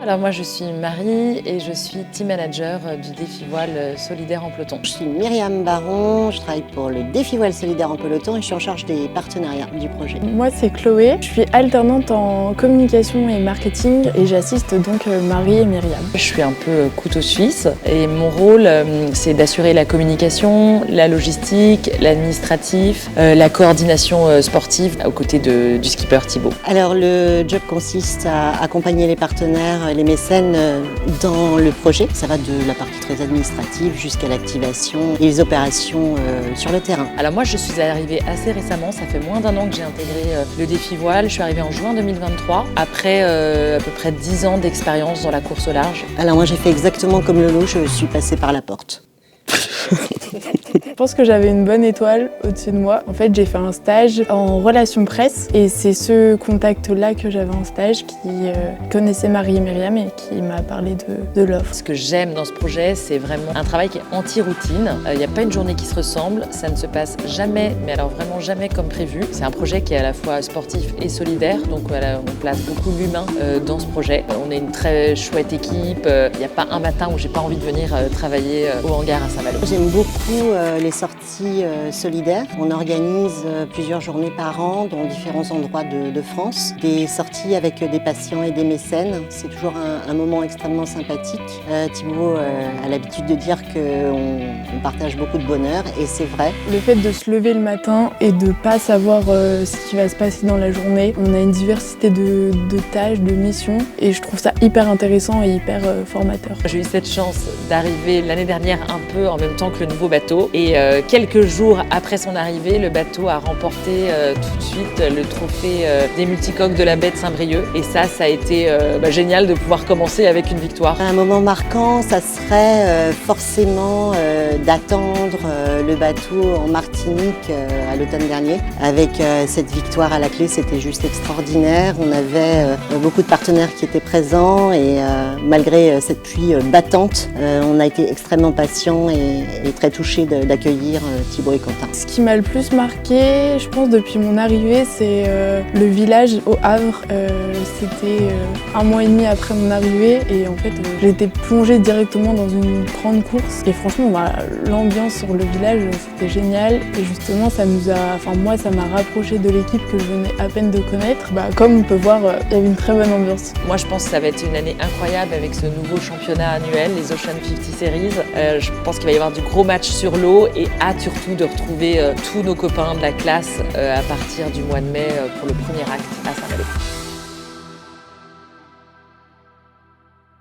Alors moi je suis Marie et je suis team manager du défi voile solidaire en peloton. Je suis Myriam Baron, je travaille pour le défi voile solidaire en peloton et je suis en charge des partenariats du projet. Moi c'est Chloé, je suis alternante en communication et marketing et j'assiste donc Marie et Myriam. Je suis un peu couteau suisse et mon rôle c'est d'assurer la communication, la logistique, l'administratif, la coordination sportive aux côtés du skipper Thibaut. Alors le job consiste à accompagner les partenaires, les mécènes dans le projet. Ça va de la partie très administrative jusqu'à l'activation et les opérations sur le terrain. Alors moi je suis arrivée assez récemment, ça fait moins d'1 an que j'ai intégré le défi voile. Je suis arrivée en juin 2023, après à peu près 10 ans d'expérience dans la course au large. Alors moi j'ai fait exactement comme Lolo, je suis passée par la porte. Je pense que j'avais une bonne étoile au-dessus de moi. En fait, j'ai fait un stage en relations presse et c'est ce contact-là que j'avais en stage qui connaissait Marie et Myriam et qui m'a parlé de l'offre. Ce que j'aime dans ce projet, c'est vraiment un travail qui est anti-routine. Il n'y a pas une journée qui se ressemble, ça ne se passe jamais, mais alors vraiment jamais comme prévu. C'est un projet qui est à la fois sportif et solidaire, donc voilà, on place beaucoup l'humain dans ce projet. On est une très chouette équipe, il n'y a pas un matin où j'ai pas envie de venir travailler au hangar à Saint-Malo. J'aime beaucoup les sorties solidaires. On organise plusieurs journées par an dans différents endroits de France. Des sorties avec des patients et des mécènes. C'est toujours un moment extrêmement sympathique. Thibaut a l'habitude de dire qu'on partage beaucoup de bonheur et c'est vrai. Le fait de se lever le matin et de ne pas savoir ce qui va se passer dans la journée, on a une diversité de tâches, de missions et je trouve ça hyper intéressant et hyper formateur. J'ai eu cette chance d'arriver l'année dernière un peu en même temps que le nouveau bateau et quelques jours après son arrivée, le bateau a remporté tout de suite le trophée des multicoques de la baie de Saint-Brieuc et ça a été génial de pouvoir commencer avec une victoire. Un moment marquant, ça serait forcément d'attendre le bateau en Martinique à l'automne dernier. Avec cette victoire à la clé, c'était juste extraordinaire. On avait beaucoup de partenaires qui étaient présents et malgré cette pluie battante, on a été extrêmement patients et très touchés d'accueillir Thibaut et Quentin. Ce qui m'a le plus marqué, je pense, depuis mon arrivée, c'est le village au Havre. C'était 1 mois et demi après mon arrivée et en fait, j'ai été plongée directement dans une grande course. Et franchement, l'ambiance sur le village, c'était génial. Et justement, ça m'a rapproché de l'équipe que je venais à peine de connaître. Comme on peut voir, il y avait une très bonne ambiance. Moi, je pense que ça va être une année incroyable avec ce nouveau championnat annuel, les Ocean 50 Series. Je pense qu'il va y avoir du gros match sur l'eau et hâte surtout de retrouver tous nos copains de la classe à partir du mois de mai pour le premier acte à Saint-Malo.